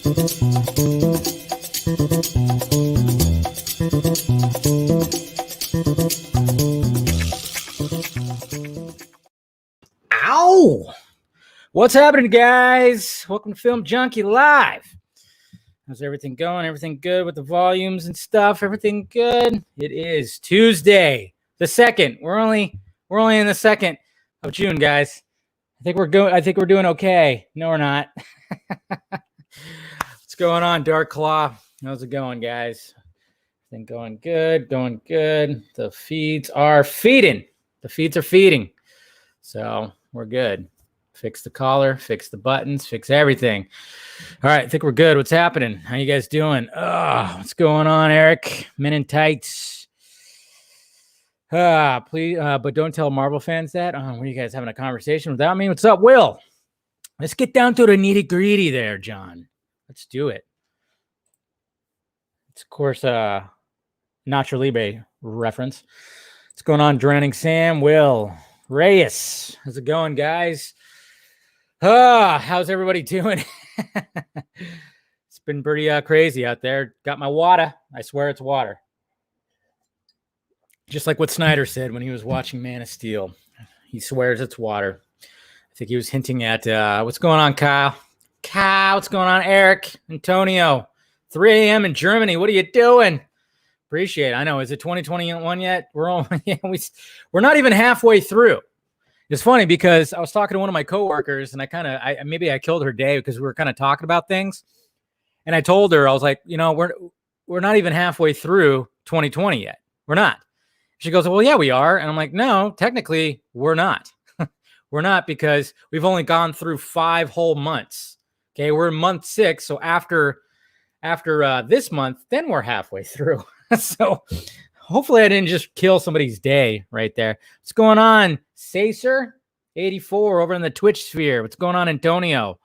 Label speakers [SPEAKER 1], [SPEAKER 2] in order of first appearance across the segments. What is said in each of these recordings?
[SPEAKER 1] Ow! What's happening, guys? Welcome to Film Junkie Live. How's everything going? Everything good with the volumes and stuff? Everything good? It is Tuesday, the 2nd. We're only in the 2nd of June, guys. I think we're doing okay. No, we're not. What's going on, Dark Claw? How's it going, guys? Everything going good, going good. The feeds are feeding. So we're good. Fix the collar, fix the buttons, fix everything. All right, I think we're good. What's happening? How you guys doing? What's going on, Eric? Men in tights. Please, but don't tell Marvel fans that. Were you guys having a conversation without me? What's up, Will? Let's get down to the nitty-gritty there, John. Let's do it. It's, of course, Nacho Libre reference. What's going on, Drowning Sam? Will Reyes. How's it going, guys? How's everybody doing? It's been pretty crazy out there. Got my water. I swear it's water. Just like what Snyder said when he was watching Man of Steel. He swears it's water. I think he was hinting at what's going on, Kyle? What's going on, Eric? Antonio. 3 a.m. in Germany. What are you doing? Appreciate it. I know. Is it 2021 yet? We're not even halfway through. It's funny because I was talking to one of my coworkers and I killed her day because we were kind of talking about things. And I told her, I was like, we're not even halfway through 2020 yet. We're not. She goes, well, yeah, we are. And I'm like, no, technically we're not. We're not, because we've only gone through 5 whole months. Okay. We're in month 6. So after this month, then we're halfway through. So hopefully I didn't just kill somebody's day right there. What's going on, Sacer 84 over in the Twitch sphere? What's going on, Antonio?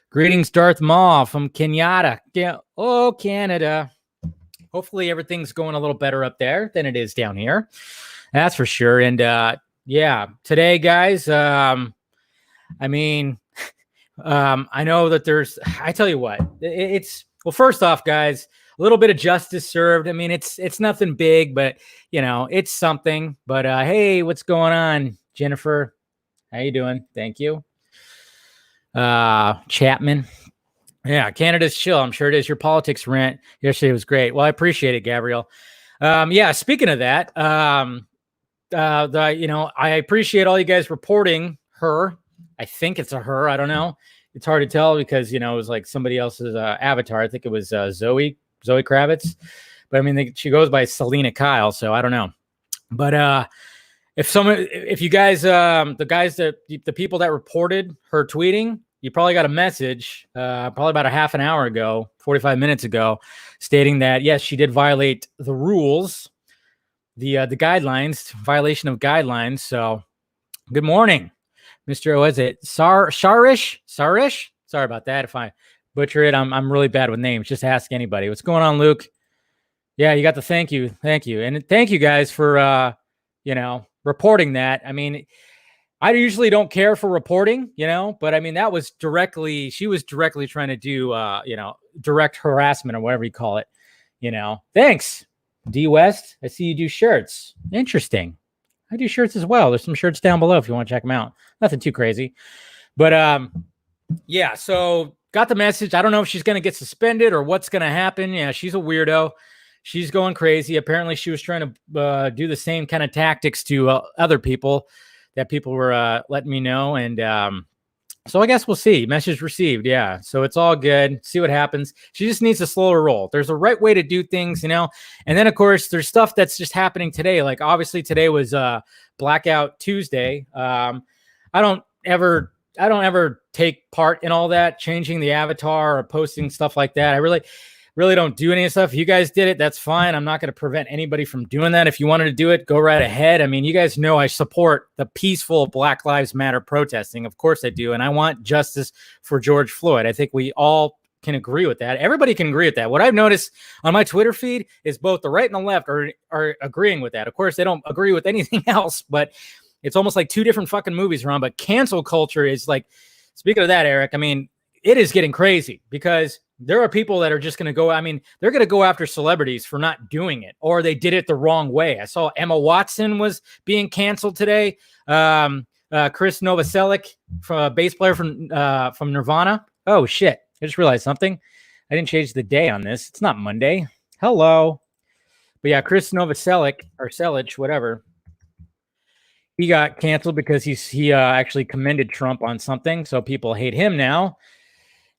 [SPEAKER 1] Greetings, Darth Maul from Kenyatta. Canada. Hopefully everything's going a little better up there than it is down here. That's for sure. And today, guys, I know that I tell you what, well, first off, guys, a little bit of justice served. I mean, it's nothing big, but it's something. But hey, what's going on, Jennifer? How you doing? Thank you. Chapman. Yeah, Canada's chill. I'm sure it is. Your politics rant yesterday was great. Well, I appreciate it, Gabrielle. Speaking of that, I appreciate all you guys reporting her. I think it's a her. I don't know. It's hard to tell because it was like somebody else's avatar. I think it was Zoe Kravitz, but I mean, she goes by Selena Kyle, so I don't know. But if you guys, the people that reported her tweeting, you probably got a message, probably about a half an hour ago, 45 minutes ago, stating that yes, she did violate the rules, the guidelines, violation of guidelines. So, good morning, Mr. Was it Sharish? Sorry about that if I butcher it. I'm really bad with names. Just ask anybody. What's going on, Luke? Yeah, you got the thank you, and thank you guys for reporting that. I mean, I usually don't care for reporting, but I mean she was directly trying to do direct harassment or whatever you call it. Thanks, D West. I see you do shirts. Interesting. I do shirts as well. There's some shirts down below if you want to check them out. Nothing too crazy, but yeah. So got the message. I don't know if she's going to get suspended or what's going to happen. Yeah, she's a weirdo. She's going crazy. Apparently, she was trying to do the same kind of tactics to other people that people were letting me know. And so I guess we'll see. Message received. Yeah. So it's all good. See what happens. She just needs to slow her roll. There's a right way to do things, And then, of course, there's stuff that's just happening today. Like, obviously, today was Blackout Tuesday. I don't ever take part in all that, changing the avatar or posting stuff like that. I really don't do any of stuff. If you guys did it, that's fine. I'm not going to prevent anybody from doing that. If you wanted to do it, go right ahead. I mean, you guys know I support the peaceful Black Lives Matter protesting. Of course I do. And I want justice for George Floyd. I think we all can agree with that. Everybody can agree with that. What I've noticed on my Twitter feed is both the right and the left are agreeing with that. Of course, they don't agree with anything else, but it's almost like two different fucking movies around. But cancel culture is like, speaking of that, Eric, I mean, it is getting crazy because there are people that are just going to go. I mean, they're going to go after celebrities for not doing it, or they did it the wrong way. I saw Emma Watson was being canceled today. Chris Novoselic, a bass player from Nirvana. Oh shit! I just realized something. I didn't change the day on this. It's not Monday. Hello. But yeah, Chris Novoselic or Selich, whatever. He got canceled because he actually commended Trump on something, so people hate him now,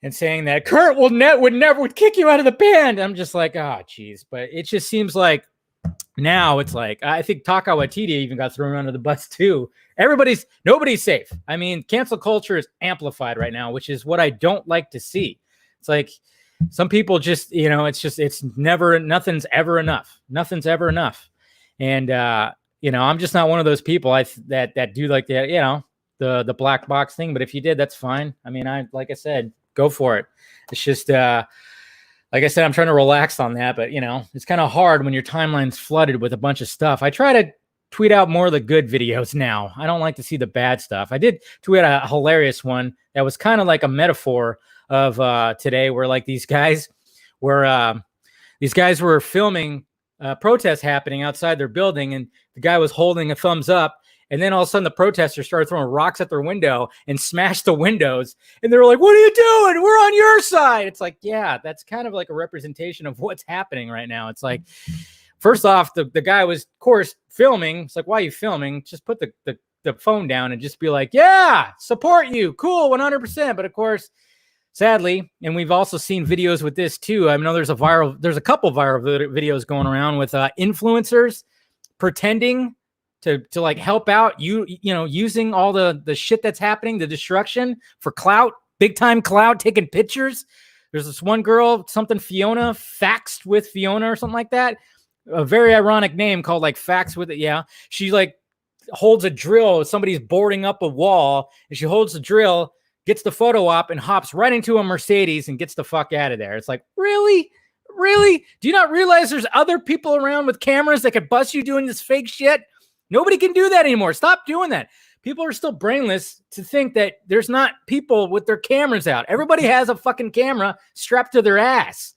[SPEAKER 1] and saying that Kurt would never kick you out of the band. I'm just like, oh, geez. But it just seems like now it's like, I think Taka Waititi even got thrown under the bus too. Nobody's safe. I mean, cancel culture is amplified right now, which is what I don't like to see. It's like some people just, nothing's ever enough. Nothing's ever enough. And, I'm just not one of those people that do like that, the black box thing. But if you did, that's fine. I mean, like I said, go for it. It's just, like I said, I'm trying to relax on that, but it's kind of hard when your timeline's flooded with a bunch of stuff. I try to tweet out more of the good videos now. I don't like to see the bad stuff. I did tweet a hilarious one that was kind of like a metaphor of today, where like these guys were filming protests happening outside their building, and the guy was holding a thumbs up. And then all of a sudden the protesters started throwing rocks at their window and smashed the windows. And they were like, what are you doing? We're on your side. It's like, yeah, that's kind of like a representation of what's happening right now. It's like, first off, the guy was, of course, filming. It's like, why are you filming? Just put the phone down and just be like, yeah, support you. Cool, 100%. But of course, sadly, and we've also seen videos with this too. I know there's a couple viral videos going around with influencers pretending to like help out using all the shit that's happening, the destruction for clout, big time clout, taking pictures. There's this one girl, something Fiona, Faxed with Fiona or something like that. A very ironic name called like Faxed with it. Yeah. She like holds a drill. Somebody's boarding up a wall and she holds the drill, gets the photo op and hops right into a Mercedes and gets the fuck out of there. It's like, really? Really? Do you not realize there's other people around with cameras that could bust you doing this fake shit? Nobody can do that anymore. Stop doing that. People are still brainless to think that there's not people with their cameras out. Everybody has a fucking camera strapped to their ass.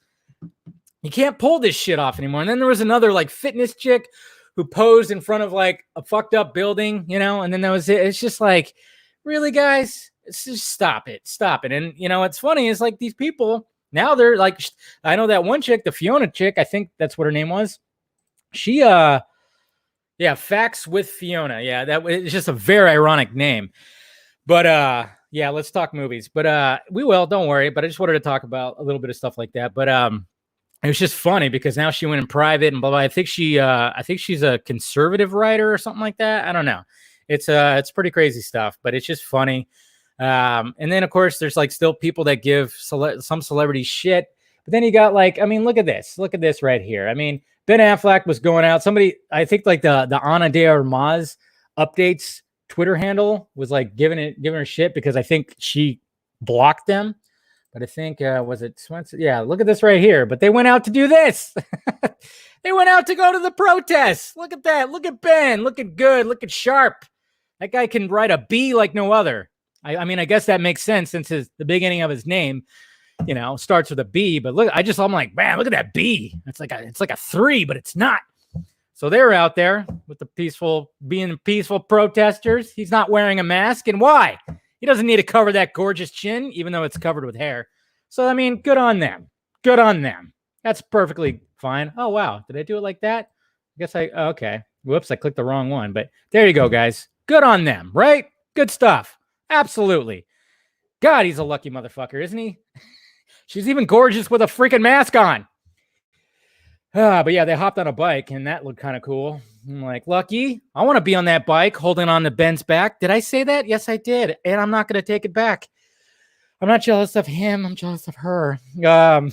[SPEAKER 1] You can't pull this shit off anymore. And then there was another like fitness chick who posed in front of like a fucked up building, and then that was it. It's just like, really, guys? It's just stop it. Stop it. And what's funny is like these people now they're like, I know that one chick, the Fiona chick, I think that's what her name was. She, Facts with Fiona. Yeah, that was just a very ironic name. But yeah, let's talk movies. But we will, don't worry. But I just wanted to talk about a little bit of stuff like that. But it was just funny because now she went in private and blah blah. I think she's a conservative writer or something like that. I don't know. It's pretty crazy stuff, but it's just funny. And then of course there's like still people that give some celebrities shit. But then you got like, I mean, look at this right here. I mean, Ben Affleck was going out. Somebody, I think like the Ana de Armas updates Twitter handle was like giving her shit because I think she blocked them. But I think, was it Swenson? Yeah, look at this right here. But they went out to do this. They went out to go to the protests. Look at that. Look at Ben. Looking good. Looking sharp. That guy can write a B like no other. I mean, I guess that makes sense since the beginning of his name, starts with a B. But look, I'm like, man, look at that B. It's like a 3, but it's not. So they're out there with being peaceful protesters. He's not wearing a mask. And why? He doesn't need to cover that gorgeous chin, even though it's covered with hair. So, I mean, good on them. Good on them. That's perfectly fine. Oh, wow. Did I do it like that? I guess okay. Whoops, I clicked the wrong one. But there you go, guys. Good on them, right? Good stuff. Absolutely. God, he's a lucky motherfucker, isn't he? She's even gorgeous with a freaking mask on. But yeah, they hopped on a bike, and that looked kind of cool. I'm like, lucky. I want to be on that bike holding on to Ben's back. Did I say that? Yes, I did. And I'm not going to take it back. I'm not jealous of him. I'm jealous of her. You're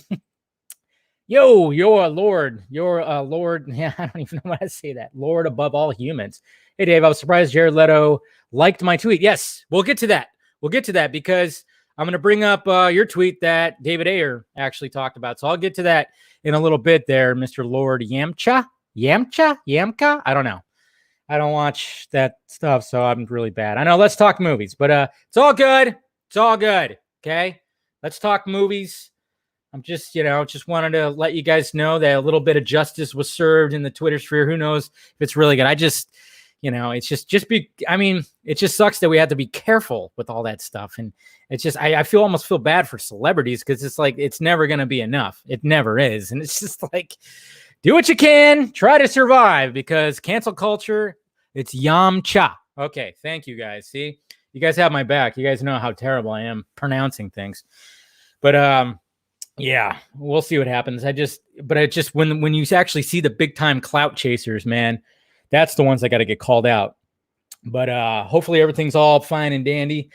[SPEAKER 1] a Lord. You're a Lord. Yeah, I don't even know why I say that. Lord above all humans. Hey, Dave, I was surprised Jared Leto liked my tweet. Yes, we'll get to that. We'll get to that because I'm going to bring up your tweet that David Ayer actually talked about. So I'll get to that in a little bit there, Mr. Lord Yamcha. Yamka? I don't know. I don't watch that stuff, so I'm really bad. I know, let's talk movies, but it's all good. It's all good, okay? Let's talk movies. I'm just, just wanted to let you guys know that a little bit of justice was served in the Twitter sphere. Who knows if it's really good? I just, it's it just sucks that we have to be careful with all that stuff. And it's just, I almost feel bad for celebrities because it's like, it's never going to be enough. It never is. And it's just like, do what you can, try to survive, because cancel culture, it's Yamcha. Okay. Thank you guys. See, you guys have my back. You guys know how terrible I am pronouncing things, but, yeah, we'll see what happens. When you actually see the big time clout chasers, man, that's the ones that got to get called out. But hopefully everything's all fine and dandy.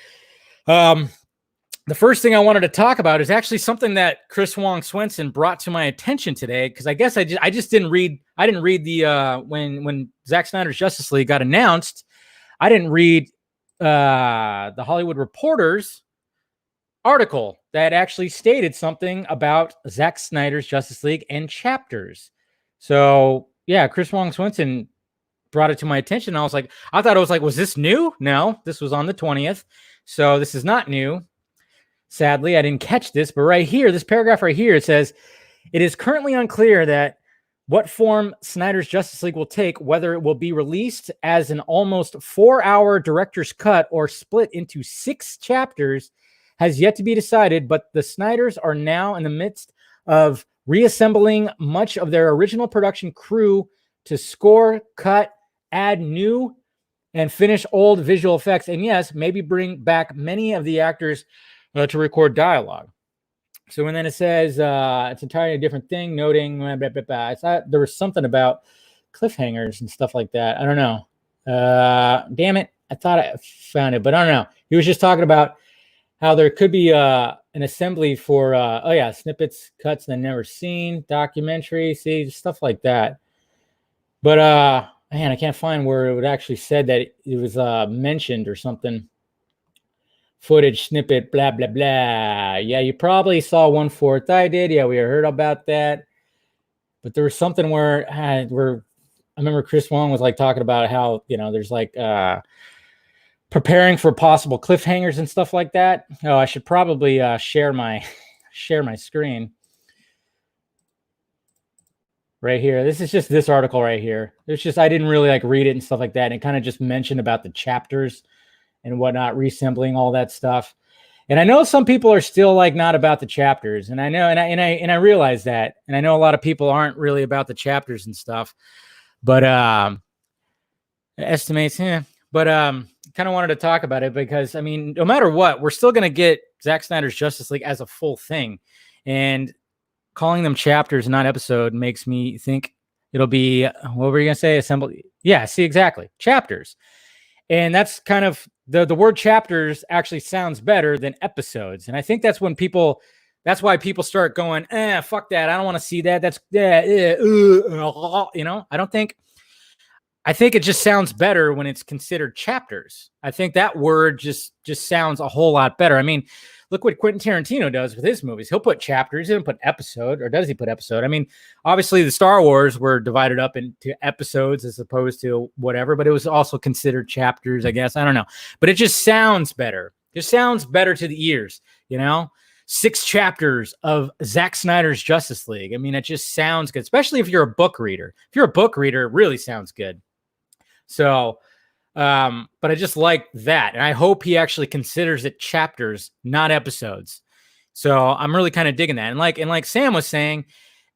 [SPEAKER 1] The first thing I wanted to talk about is actually something that Chris Wong Swenson brought to my attention today, because I guess I just didn't read. I didn't read the when Zack Snyder's Justice League got announced. I didn't read the Hollywood Reporter's article that actually stated something about Zack Snyder's Justice League and chapters. So yeah, Chris Wong Swenson brought it to my attention. I thought it was like, was this new? No, this was on the 20th. So this is not new. Sadly, I didn't catch this, but right here, this paragraph right here, it says, it is currently unclear that what form Snyder's Justice League will take, whether it will be released as an almost 4-hour director's cut or split into 6 chapters, has yet to be decided, but the Snyders are now in the midst of reassembling much of their original production crew to score, cut, add new, and finish old visual effects, and yes, maybe bring back many of the actors to record dialogue. So, and then it says it's entirely a different thing, noting, I thought there was something about cliffhangers and stuff like that. I don't know. Damn it. I thought I found it, but I don't know. He was just talking about how there could be an assembly for, snippets, cuts that never seen, documentary, see, stuff like that. But, man, I can't find where it would actually said that it was mentioned or something. Footage, snippet, blah, blah, blah. Yeah, you probably saw 1/4. I did. Yeah, we heard about that. But there was something where I remember Chris Wong was like talking about how, there's like preparing for possible cliffhangers and stuff like that. Oh, I should probably share my screen right here. This is just this article right here. It's just, I didn't really like read it and stuff like that. And it kind of just mentioned about the chapters and whatnot, reassembling all that stuff. And I know some people are still like not about the chapters, and I know, and I realize that, and I know a lot of people aren't really about the chapters and stuff, but estimates, but kind of wanted to talk about it because I mean, no matter what, we're still gonna get Zack Snyder's Justice League as a full thing, and calling them chapters, not episode, makes me think it'll be, what were you gonna say? Assembly? Yeah, see, exactly, chapters, and that's kind of. The word chapters actually sounds better than episodes. And I think that's when that's why people start going, fuck that. I don't want to see that. That's, I think it just sounds better when it's considered chapters. I think that word just sounds a whole lot better. I mean, look what Quentin Tarantino does with his movies. He'll put chapters, he doesn't put episode, or does he put episode? I mean, obviously the Star Wars were divided up into episodes as opposed to whatever, but it was also considered chapters, I guess. I don't know. But it just sounds better. It sounds better to the ears, 6 chapters of Zack Snyder's Justice League. I mean, it just sounds good, especially if you're a book reader. If you're a book reader, it really sounds good. So, but I just like that. And I hope he actually considers it chapters, not episodes. So I'm really kind of digging that. And like Sam was saying,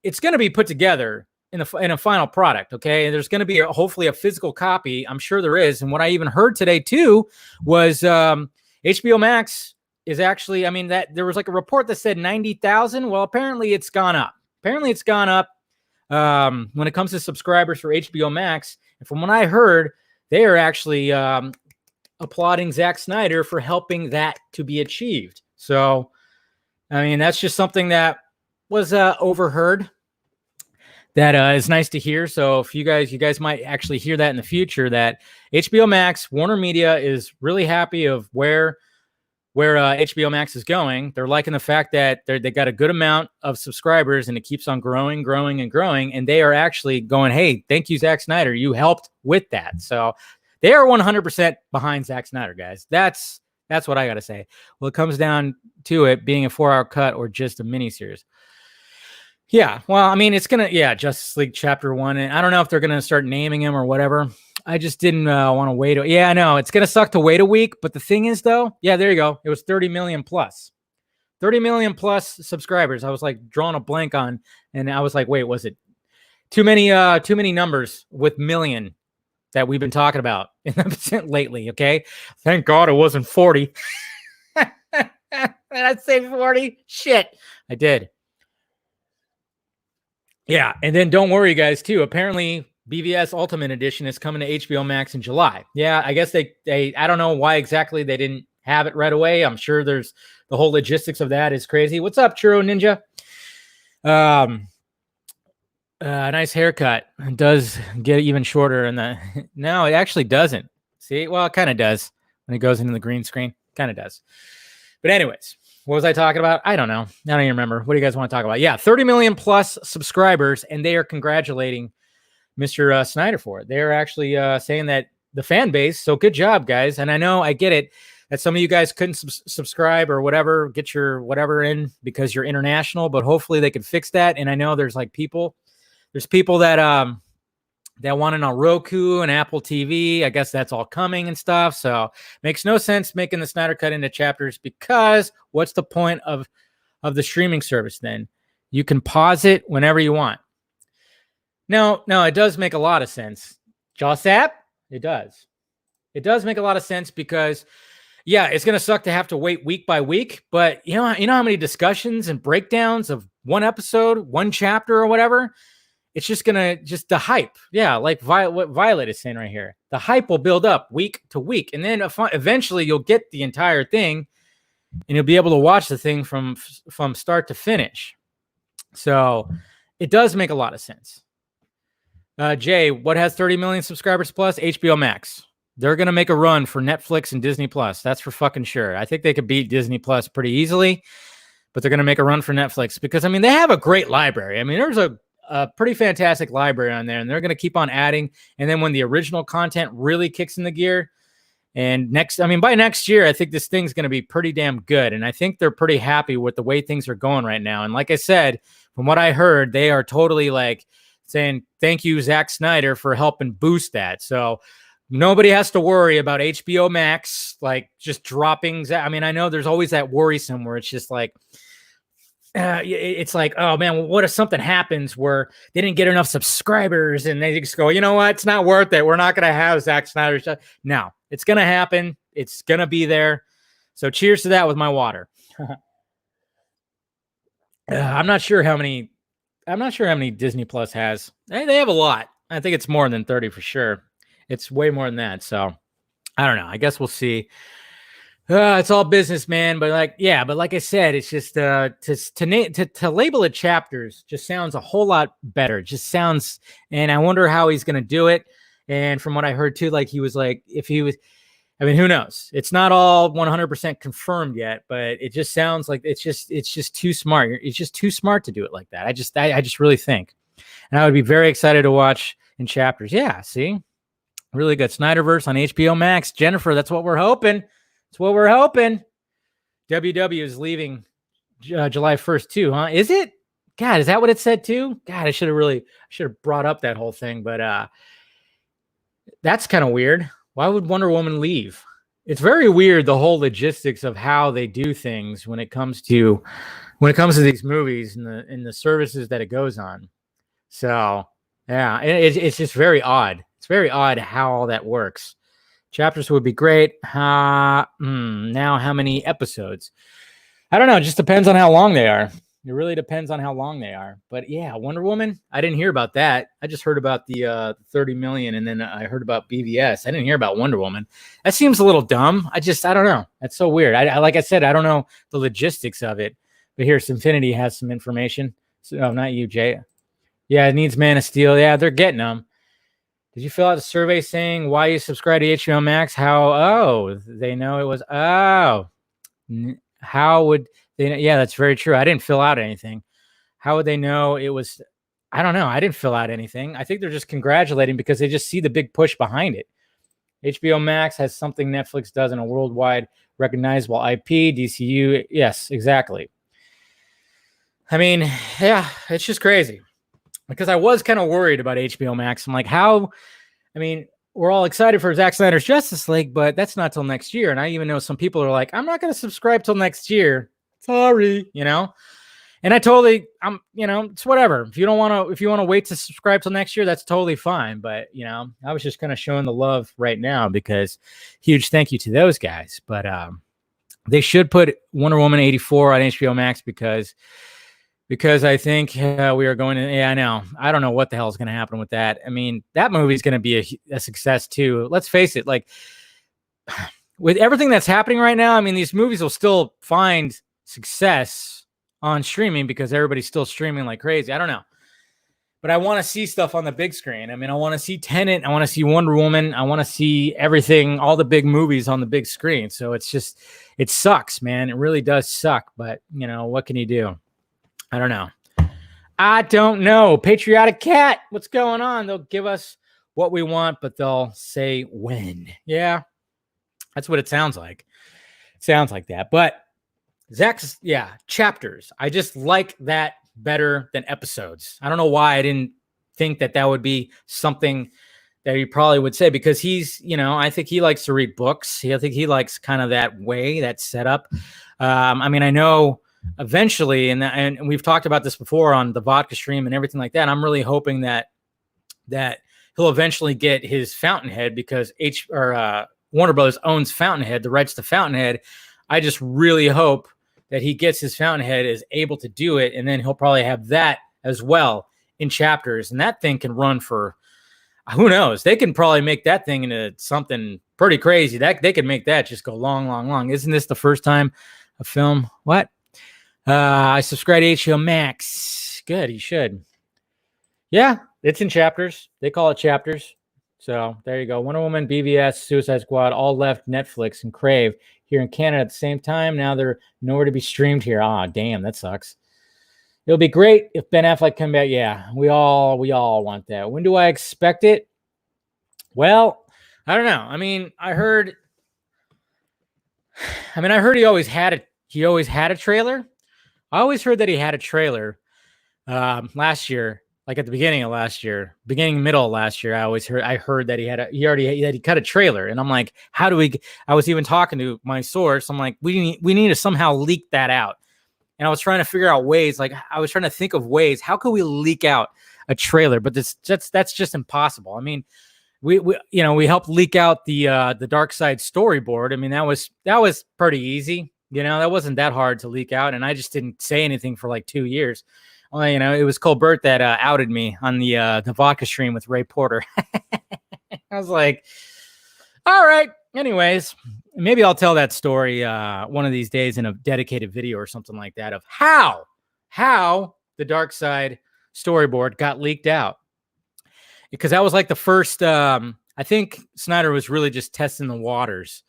[SPEAKER 1] it's going to be put together in a final product. Okay. And there's going to be hopefully a physical copy. I'm sure there is. And what I even heard today too, was, HBO Max is actually, I mean, that there was like a report that said 90,000. Well, apparently it's gone up. When it comes to subscribers for HBO Max. And from what I heard, they are actually applauding Zack Snyder for helping that to be achieved. So, I mean, that's just something that was overheard. That is nice to hear. So, if you guys might actually hear that in the future, that HBO Max, Warner Media is really happy of where HBO Max is going. They're liking the fact that they got a good amount of subscribers and it keeps on growing. And they are actually going, hey, thank you, Zack Snyder. You helped with that. So they are 100% behind Zack Snyder, guys. That's That's what I got to say. Well, it comes down to it being a 4-hour cut or just a miniseries. Yeah, well, I mean, it's gonna, Justice League Chapter 1, and I don't know if they're gonna start naming him or whatever. I just didn't want to wait. Yeah, I know it's gonna suck to wait a week, but the thing is, though, yeah, there you go. It was 30 million plus, 30 million plus subscribers. I was like drawing a blank on, and I was like, wait, was it too many numbers with million that we've been talking about lately? Okay, thank God it wasn't 40. Did I say 40? Shit, I did. Yeah, and then don't worry, guys, too. Apparently, BVS Ultimate Edition is coming to HBO Max in July. Yeah, I guess they I don't know why exactly they didn't have it right away. I'm sure there's the whole logistics of that is crazy. What's up, Churro Ninja? Nice haircut. It does get even shorter, and no, it actually doesn't. See, well, it kind of does when it goes into the green screen. Kind of does. But anyways. What was I talking about? I don't know. I don't even remember. What do you guys want to talk about? Yeah, 30 million plus subscribers, and they are congratulating Mr. Snyder for it. They're actually saying that the fan base, so good job, guys. And I know, I get it, that some of you guys couldn't subscribe or whatever, get your whatever in because you're international, but hopefully they can fix that. And I know there's people that want it on Roku and Apple TV. I guess that's all coming and stuff. So makes no sense making the Snyder Cut into chapters, because what's the point of the streaming service then? You can pause it whenever you want. No, it does make a lot of sense. Jawsap? It does. It does make a lot of sense because, yeah, it's going to suck to have to wait week by week. But you know how many discussions and breakdowns of one episode, one chapter or whatever? It's just the hype. Yeah, like what Violet is saying right here. The hype will build up week to week. And then eventually you'll get the entire thing and you'll be able to watch the thing from start to finish. So it does make a lot of sense. Jay, what has 30 million subscribers plus? HBO Max. They're going to make a run for Netflix and Disney Plus. That's for fucking sure. I think they could beat Disney Plus pretty easily, but they're going to make a run for Netflix because, I mean, they have a great library. I mean, there's a pretty fantastic library on there, and they're going to keep on adding. And then when the original content really kicks in the gear, and by next year, I think this thing's going to be pretty damn good. And I think they're pretty happy with the way things are going right now. And like I said, from what I heard, they are totally like saying, thank you, Zack Snyder, for helping boost that. So nobody has to worry about HBO Max, like just dropping. I mean, I know there's always that worrisome where it's just like, it's like, oh man, what if something happens where they didn't get enough subscribers and they just go, you know what, it's not worth it. We're not going to have Zack Snyder stuff. No, it's going to happen. It's going to be there. So cheers to that with my water. I'm not sure how many Disney Plus has. They have a lot. I think it's more than 30 for sure. It's way more than that. So I don't know. I guess we'll see. It's all business, man. But like I said, it's just to label it chapters just sounds a whole lot better. It just sounds, and I wonder how he's going to do it. And from what I heard too, like he was like, I mean, who knows? It's not all 100% confirmed yet, but it just sounds like it's just too smart. It's just too smart to do it like that. I just really think, and I would be very excited to watch in chapters. Yeah, see, really good Snyderverse on HBO Max. Jennifer, that's what we're hoping. That's what we're hoping. WW is leaving July 1st too, huh? Is it? God, is that what it said too? God, I should have brought up that whole thing, but that's kind of weird. Why would Wonder Woman leave? It's very weird, the whole logistics of how they do things when it comes to these movies and the services that it goes on. So yeah, it's just very odd. It's very odd how all that works. Chapters would be great. Now, how many episodes? I don't know. It just depends on how long they are. It really depends on how long they are. But yeah, Wonder Woman, I didn't hear about that. I just heard about the 30 million, and then I heard about BVS. I didn't hear about Wonder Woman. That seems a little dumb. I don't know. That's so weird. Like I said, I don't know the logistics of it. But here's Infinity has some information. So, not you, Jay. Yeah, it needs Man of Steel. Yeah, they're getting them. Did you fill out a survey saying why you subscribe to HBO Max? They know it was. How would they know? Yeah, that's very true. I didn't fill out anything. How would they know it was? I don't know. I didn't fill out anything. I think they're just congratulating because they just see the big push behind it. HBO Max has something Netflix doesn't, a worldwide recognizable IP, DCU. Yes, exactly. I mean, yeah, it's just crazy because I was kind of worried about HBO Max. I'm like, how? I mean, we're all excited for Zack Snyder's Justice League, but that's not till next year. And I even know some people are like, I'm not going to subscribe till next year. Sorry, you know? And I totally, it's whatever. If you want to wait to subscribe till next year, that's totally fine. But, I was just kind of showing the love right now because huge thank you to those guys. But they should put Wonder Woman 84 on HBO Max because I think we are going to, I know. I don't know what the hell is going to happen with that. I mean, that movie is going to be a success too. Let's face it, like with everything that's happening right now, I mean, these movies will still find success on streaming because everybody's still streaming like crazy. I don't know. But I want to see stuff on the big screen. I mean, I want to see Tenet. I want to see Wonder Woman. I want to see everything, all the big movies on the big screen. So it's just, it sucks, man. It really does suck. But, what can you do? I don't know. I don't know. Patriotic Cat, what's going on? They'll give us what we want, but they'll say when. Yeah, that's what it sounds like. It sounds like that. But Zack's, chapters. I just like that better than episodes. I don't know why I didn't think that would be something that he probably would say because he's, I think he likes to read books. I think he likes kind of that way, that setup. I mean, I know eventually, and we've talked about this before on the vodka stream and everything like that. I'm really hoping that he'll eventually get his Fountainhead because Warner Brothers owns Fountainhead, the rights to Fountainhead. I just really hope that he gets his Fountainhead, is able to do it, and then he'll probably have that as well in chapters. And that thing can run for, who knows? They can probably make that thing into something pretty crazy. That they can make that just go long, long, long. Isn't this the first time a film? What? I subscribe to HBO Max. Good, you should. Yeah, it's in chapters. They call it chapters. So there you go. Wonder Woman, BVS, Suicide Squad, all left Netflix and Crave here in Canada at the same time. Now they're nowhere to be streamed here. Ah, damn, that sucks. It'll be great if Ben Affleck come back. Yeah, we all want that. When do I expect it? Well, I don't know. I mean, I heard he always had a trailer. I always heard that he had a trailer last year. Like at the beginning of last year, middle of last year, I heard that he cut a trailer, and I'm like, how do we? I was even talking to my source. I'm like, we need to somehow leak that out, and I was trying to figure out ways. Like I was trying to think of ways. How could we leak out a trailer? But that's just impossible. I mean, we helped leak out the Darkseid storyboard. I mean, that was pretty easy. That wasn't that hard to leak out, and I just didn't say anything for like 2 years. Well, it was Colbert that outed me on the vodka stream with Ray Porter. I was like, all right. Anyways, maybe I'll tell that story one of these days in a dedicated video or something like that of how the Darkseid storyboard got leaked out. Because that was like the first, I think Snyder was really just testing the waters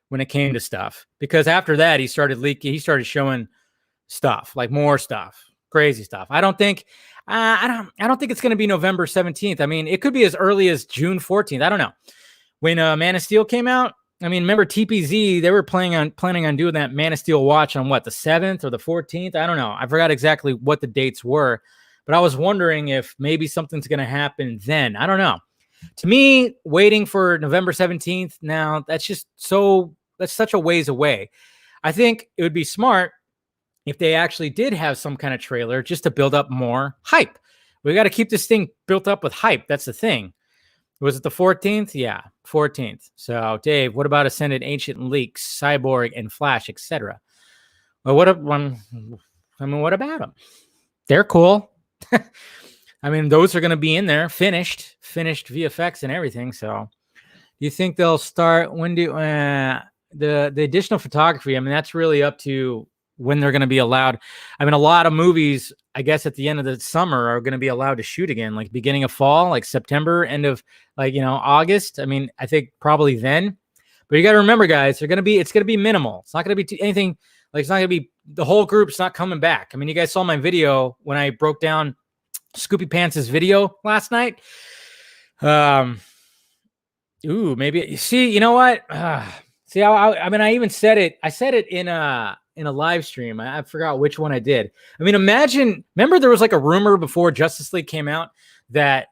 [SPEAKER 1] when it came to stuff. Because after that, he started showing stuff, like more stuff. Crazy stuff. I don't think it's going to be November 17th. I mean, it could be as early as June 14th. I don't know. When Man of Steel came out, I mean, remember TPZ, they were planning on doing that Man of Steel watch on what, the 7th or the 14th? I don't know. I forgot exactly what the dates were, but I was wondering if maybe something's going to happen then. I don't know. To me, waiting for November 17th now, that's such a ways away. I think it would be smart if they actually did have some kind of trailer just to build up more hype. We got to keep this thing built up with hype. That's the thing. Was it the 14th? Yeah, 14th. So, Dave, what about Ascended, Ancient Leaks, Cyborg, and Flash, etc.? Well, what about them? They're cool. I mean, those are going to be in there, finished VFX and everything. So, do you think they'll start? When do the additional photography? I mean, that's really up to when they're going to be allowed. I mean, a lot of movies, I guess, at the end of the summer are going to be allowed to shoot again, like beginning of fall, like September, end of August. I mean, I think probably then. But you got to remember, guys, it's going to be minimal. It's not going to be anything. Like, it's not going to be the whole group's not coming back. I mean, you guys saw my video when I broke down Scoopy Pants' video last night. Ooh, maybe. See, you know what? See, I mean, I even said it. I said it in a live stream. I forgot which one I did. I mean, remember there was like a rumor before Justice League came out that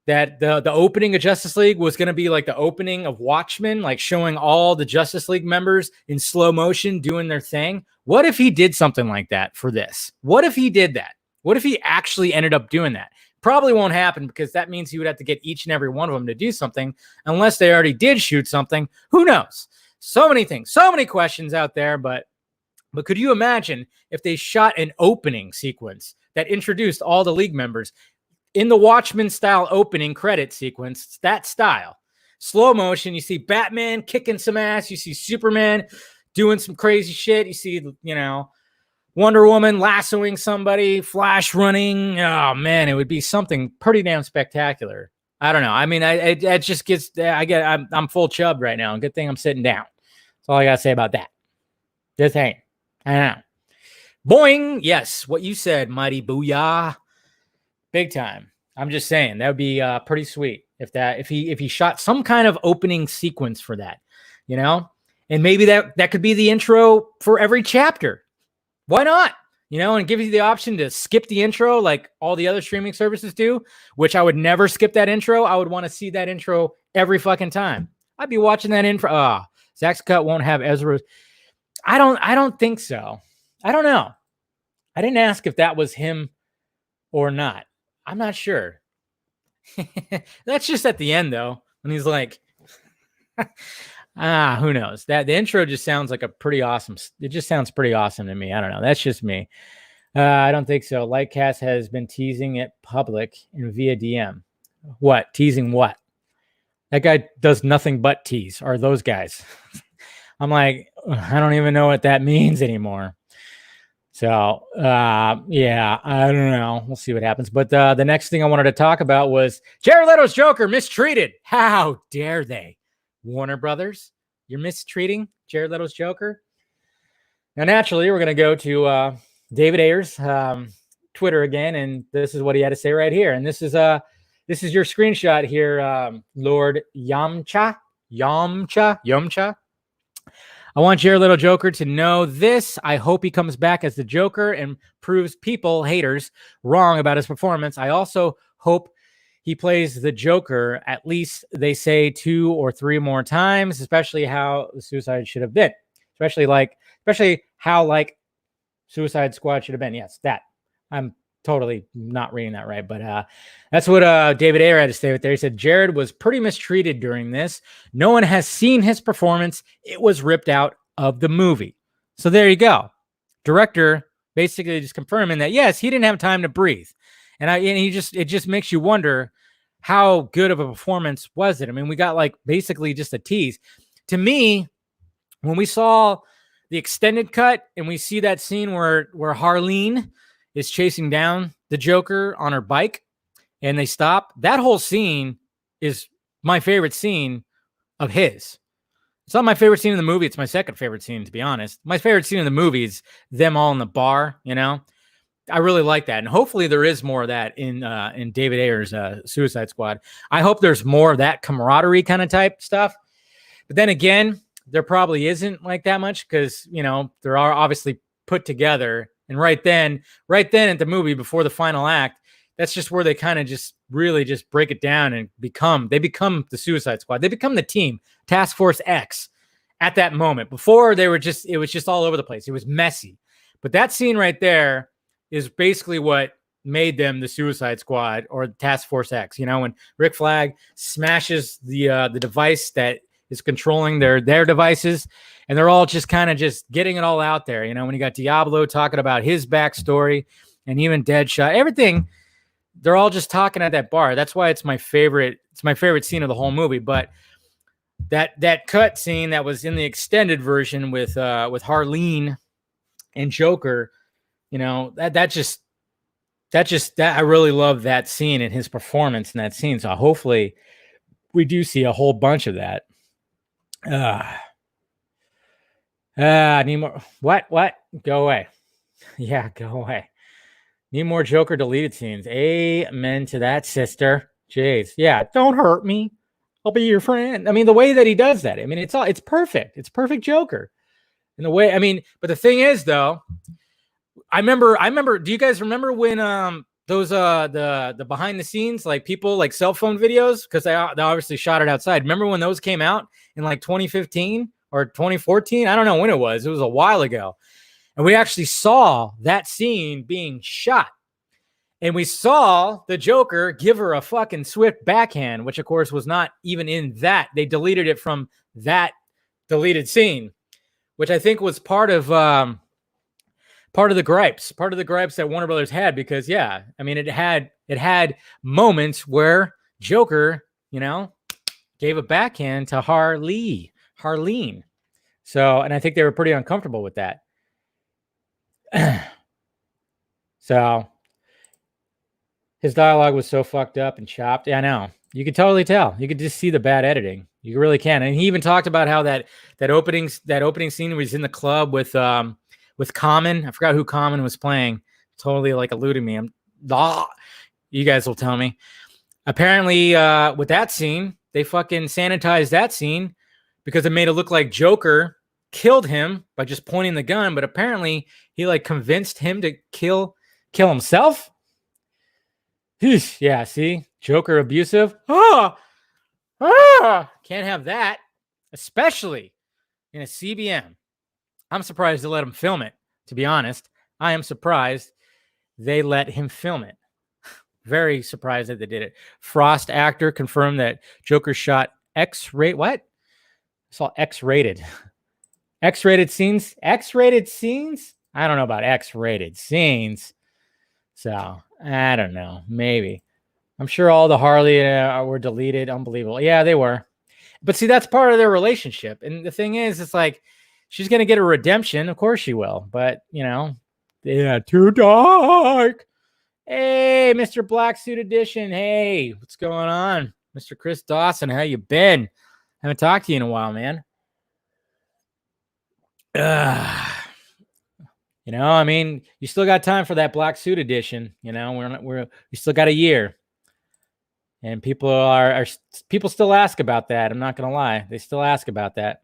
[SPEAKER 1] the opening of Justice League was going to be like the opening of Watchmen, like showing all the Justice League members in slow motion doing their thing. What if he did something like that for this? What if he did that? What if he actually ended up doing that? Probably won't happen because that means he would have to get each and every one of them to do something unless they already did shoot something. Who knows? So many things, so many questions out there, but could you imagine if they shot an opening sequence that introduced all the league members in the Watchmen style opening credit sequence, that style, slow motion, you see Batman kicking some ass, you see Superman doing some crazy shit, you see, Wonder Woman lassoing somebody, Flash running. Oh man, it would be something pretty damn spectacular. I don't know. I mean, it just gets. I'm full chub right now. Good thing I'm sitting down. That's all I gotta say about that. Just saying. I know. Boing. Yes, what you said, mighty booyah. Big time. I'm just saying that would be pretty sweet if he shot some kind of opening sequence for that, and maybe that could be the intro for every chapter. Why not? And give you the option to skip the intro like all the other streaming services do, which I would never skip that intro. I would want to see that intro every fucking time. I'd be watching that intro. Zack's cut won't have Ezra. I don't think so. I don't know. I didn't ask if that was him or not. I'm not sure. That's just at the end though, when he's like, who knows? That the intro just sounds like it just sounds pretty awesome to me. I don't know. That's just me. I don't think so. Lightcast has been teasing it public and via DM. What? Teasing what? That guy does nothing but tease, or those guys. I'm like, I don't even know what that means anymore. So, yeah, I don't know. We'll see what happens. But the next thing I wanted to talk about was Jared Leto's Joker mistreated. How dare they? Warner Brothers, you're mistreating Jared Leto's Joker. Now, naturally, we're going to go to David Ayer's Twitter again, and this is what he had to say right here. And this is your screenshot here, Lord Yamcha. I want Jared Leto Joker to know this. I hope he comes back as the Joker and proves haters, wrong about his performance. I also hope he plays the Joker, at least they say 2 or 3 more times, especially how the Suicide should have been. Especially how Suicide Squad should have been. Yes, that. I'm totally not reading that right, but that's what David Ayer had to say with there. He said, Jared was pretty mistreated during this. No one has seen his performance. It was ripped out of the movie. So there you go. Director basically just confirming that, yes, he didn't have time to breathe. And it just makes you wonder how good of a performance was it? I mean, we got basically just a tease. To me, when we saw the extended cut and we see that scene where Harleen is chasing down the Joker on her bike and they stop, that whole scene is my favorite scene of his. It's not my favorite scene in the movie. It's my second favorite scene, to be honest. My favorite scene in the movie is them all in the bar, I really like that. And hopefully there is more of that in David Ayer's Suicide Squad. I hope there's more of that camaraderie kind of type stuff. But then again, there probably isn't that much because, they're obviously put together. And right then at the movie before the final act, that's just where they kind of just really just break it down and become the Suicide Squad. They become the team, Task Force X at that moment. Before it was just all over the place. It was messy. But that scene right there is basically what made them the Suicide Squad or Task Force X. When Rick Flag smashes the device that is controlling their devices, and they're all just kind of just getting it all out there. When you got Diablo talking about his backstory and even Deadshot, everything, they're all just talking at that bar. That's why it's my favorite. It's my favorite scene of the whole movie. But that cut scene that was in the extended version with Harleen and Joker, that I really love that scene and his performance in that scene. So hopefully we do see a whole bunch of that. Need more. What? Go away. Yeah, go away. Need more Joker deleted scenes. Amen to that, sister. Jeez. Yeah, don't hurt me. I'll be your friend. I mean, the way that he does that, I mean, it's perfect. It's perfect Joker. In the way, I mean, but the thing is, though, I remember. Do you guys remember when those the behind the scenes, like people like cell phone videos, because they obviously shot it outside. Remember when those came out in like 2015 or 2014? I don't know when it was. It was a while ago, and we actually saw that scene being shot. And we saw the Joker give her a fucking swift backhand, which of course was not even in that. They deleted it from that deleted scene, which I think was part of the gripes that Warner Brothers had, because yeah, I mean, it had moments where Joker, gave a backhand to Harleen. So, and I think they were pretty uncomfortable with that. So his dialogue was so fucked up and chopped. Yeah, I know. You could totally tell. You could just see the bad editing. You really can. And he even talked about how that opening scene was in the club with Common. I forgot who Common was playing. Totally like eluded me. You guys will tell me. Apparently, with that scene, they fucking sanitized that scene because it made it look like Joker killed him by just pointing the gun. But apparently, he like convinced him to kill himself. Yeah, see? Joker abusive. Can't have that, especially in a CBM. I'm surprised they let him film it, to be honest. I am surprised they let him film it. Very surprised that they did it. Frost actor confirmed that Joker shot X-rated. What? I saw X-rated. X-rated scenes? X-rated scenes? I don't know about X-rated scenes. So, I don't know. Maybe. I'm sure all the Harley were deleted. Unbelievable. Yeah, they were. But see, that's part of their relationship. And the thing is, it's like, she's going to get a redemption. Of course she will. But, yeah, too dark. Hey, Mr. Black Suit Edition. Hey, what's going on? Mr. Chris Dawson, how you been? Haven't talked to you in a while, man. I mean, you still got time for that Black Suit Edition. We still got a year. And people still ask about that. I'm not going to lie. They still ask about that.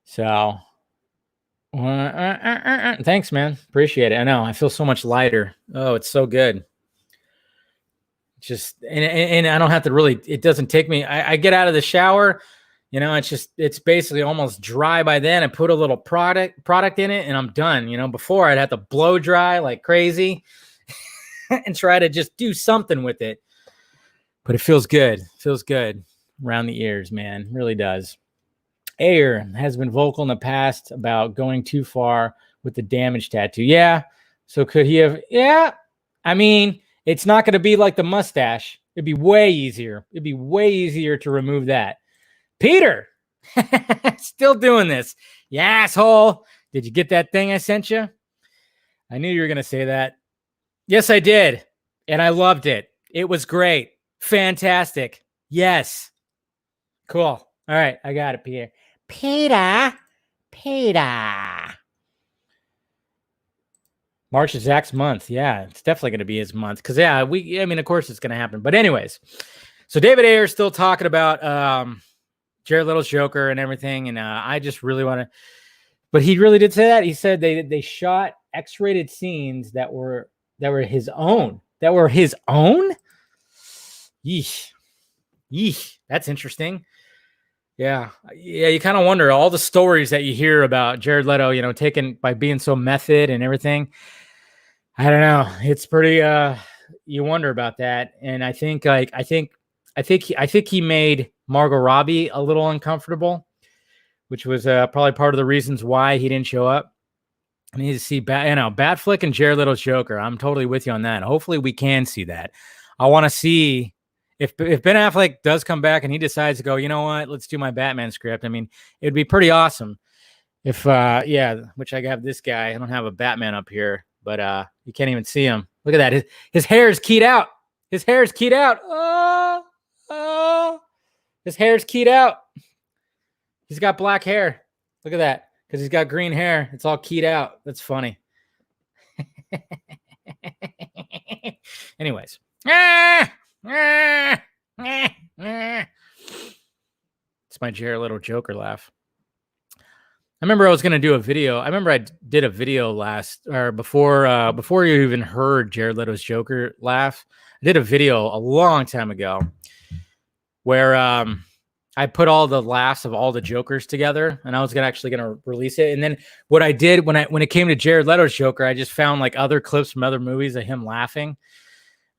[SPEAKER 1] So, thanks, man. Appreciate it. I know. I feel so much lighter. Oh, it's so good. Just, and I don't have to really, it doesn't take me, I get out of the shower, it's basically almost dry by then. I put a little product in it and I'm done. Before I'd have to blow dry like crazy and try to just do something with it. But it feels good. Feels good around the ears, man. It really does. Ayer has been vocal in the past about going too far with the damage tattoo. Yeah. So could he have? Yeah. I mean, it's not going to be like the mustache. It'd be way easier. It'd be way easier to remove that. Peter, still doing this. You asshole. Did you get that thing I sent you? I knew you were going to say that. Yes, I did. And I loved it. It was great. Fantastic. Yes. Cool. All right. I got it, Peter. March is Zach's month. Yeah, it's definitely going to be his month. Because, yeah, of course it's going to happen. But anyways, so David Ayer is still talking about Jared Leto's Joker and everything. And I just really want to, but he really did say that. He said they shot X-rated scenes that were his own. That were his own? Yeesh. That's interesting. Yeah. You kind of wonder all the stories that you hear about Jared Leto, taken by being so method and everything. I don't know. It's pretty. You wonder about that, and I think he made Margot Robbie a little uncomfortable, which was probably part of the reasons why he didn't show up. I need to see Batfleck and Jared Leto's Joker. I'm totally with you on that. Hopefully, we can see that. I want to see. If Ben Affleck does come back and he decides to go, you know what, let's do my Batman script. I mean, it'd be pretty awesome if, which I have this guy. I don't have a Batman up here, but you can't even see him. Look at that. His hair is keyed out. His hair is keyed out. His hair's keyed out. He's got black hair. Look at that. Because he's got green hair. It's all keyed out. That's funny. Anyways. It's my Jared Leto Joker laugh. I remember I was going to do a video. I remember I did a video before you even heard Jared Leto's Joker laugh. I did a video a long time ago where I put all the laughs of all the Jokers together, and I was actually going to release it. And then what I did when it came to Jared Leto's Joker, I just found like other clips from other movies of him laughing,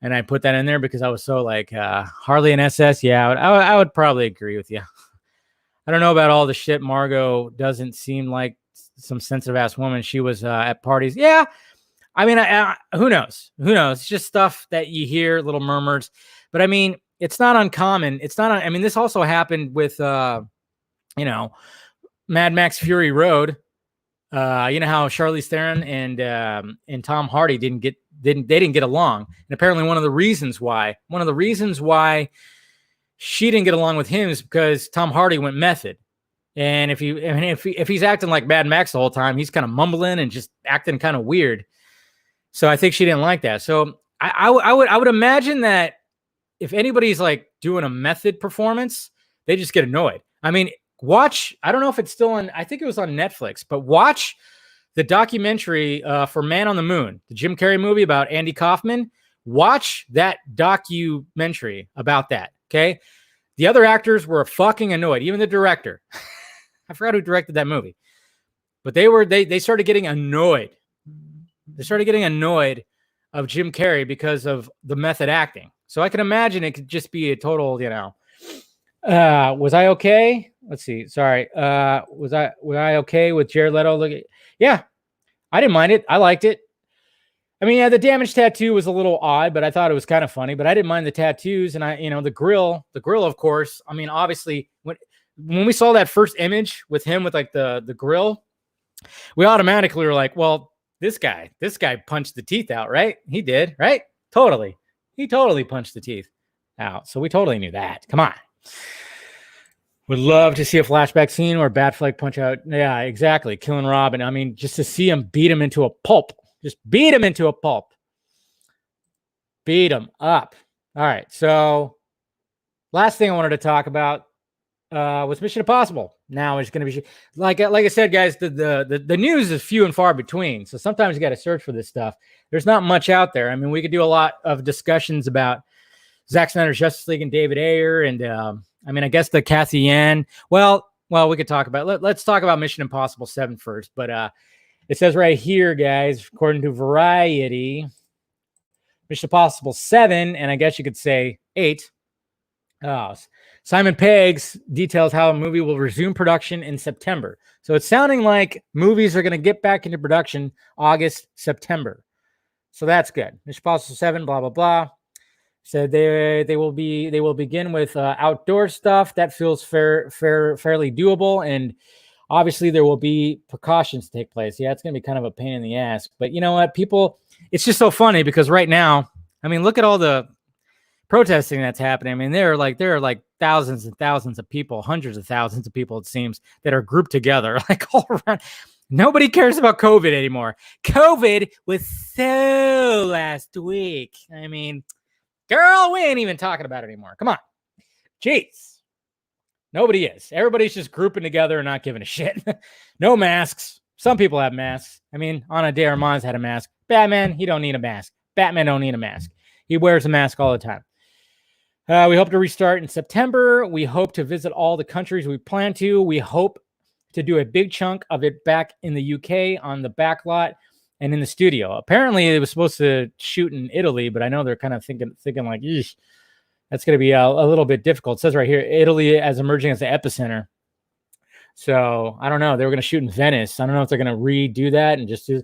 [SPEAKER 1] and I put that in there because I was so like Harley and SS. Yeah, I would probably agree with you. I don't know about all the shit. Margot doesn't seem like some sensitive ass woman. She was at parties. Yeah. I mean, who knows? Who knows? It's just stuff that you hear, little murmurs. But I mean, it's not uncommon. I mean, this also happened with, Mad Max Fury Road. You know how Charlize Theron and Tom Hardy didn't get along. And apparently one of the reasons why she didn't get along with him is because Tom Hardy went method. And if he's acting like Mad Max the whole time, he's kind of mumbling and just acting kind of weird. So I think she didn't like that. So I would imagine that if anybody's like doing a method performance, they just get annoyed. I mean, I don't know if it's still on, I think it was on Netflix, but watch the documentary for Man on the Moon, the Jim Carrey movie about Andy Kaufman. Watch that documentary about that. Okay. The other actors were fucking annoyed. Even the director. I forgot who directed that movie. But they started getting annoyed. They started getting annoyed of Jim Carrey because of the method acting. So I can imagine it could just be a total, was I okay? Let's see. Sorry. Was I okay with Jared Leto? Yeah. I didn't mind it. I liked it. I mean, yeah, the damage tattoo was a little odd, but I thought it was kind of funny. But I didn't mind the tattoos, and the grill, of course. I mean, obviously, when we saw that first image with him with like the grill, we automatically were like, well, this guy punched the teeth out, right? He did, right? Totally, he totally punched the teeth out. So we totally knew that. Come on, would love to see a flashback scene or Batfleck punch out. Yeah, exactly, killing Robin. I mean, just to see him beat him into a pulp. Just beat him into a pulp. Beat him up. All right. So last thing I wanted to talk about was Mission Impossible. Now it's going to be like I said, guys, the news is few and far between. So sometimes you got to search for this stuff. There's not much out there. I mean, we could do a lot of discussions about Zack Snyder's Justice League and David Ayer. And I mean, I guess the Kathy Yan. Well, we could talk about let's talk about Mission Impossible 7 first. But it says right here, guys, according to Variety, Mission Impossible 7, and I guess you could say 8. Simon Pegg details how a movie will resume production in September. So it's sounding like movies are going to get back into production August, September. So that's good. Mission Impossible 7, blah, blah, blah. Said they will begin with outdoor stuff. That feels fairly doable, and obviously, there will be precautions to take place. Yeah, it's going to be kind of a pain in the ass. But you know what? It's just so funny because right now, I mean, look at all the protesting that's happening. I mean, there are like thousands and thousands of people, hundreds of thousands of people, it seems, that are grouped together, like all around. Nobody cares about COVID anymore. COVID was so last week. I mean, girl, we ain't even talking about it anymore. Come on. Jeez. Nobody is. Everybody's just grouping together and not giving a shit. No masks. Some people have masks. I mean, Ana de Armas had a mask. Batman, he don't need a mask. Batman don't need a mask. He wears a mask all the time. We hope to restart in September. We hope to visit all the countries we plan to. We hope to do a big chunk of it back in the UK on the back lot and in the studio. Apparently, it was supposed to shoot in Italy, but I know they're kind of thinking like, eesh. That's going to be a little bit difficult. It says right here, Italy as emerging as the epicenter. So I don't know. They were going to shoot in Venice. I don't know if they're going to redo that and just do.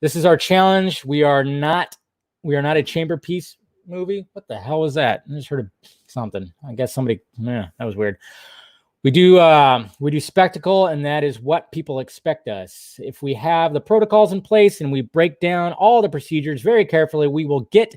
[SPEAKER 1] This is our challenge. We are not a chamber piece movie. What the hell was that? I just heard something. I guess somebody. That was weird. We do spectacle, and that is what people expect us. If we have the protocols in place and we break down all the procedures very carefully, we will get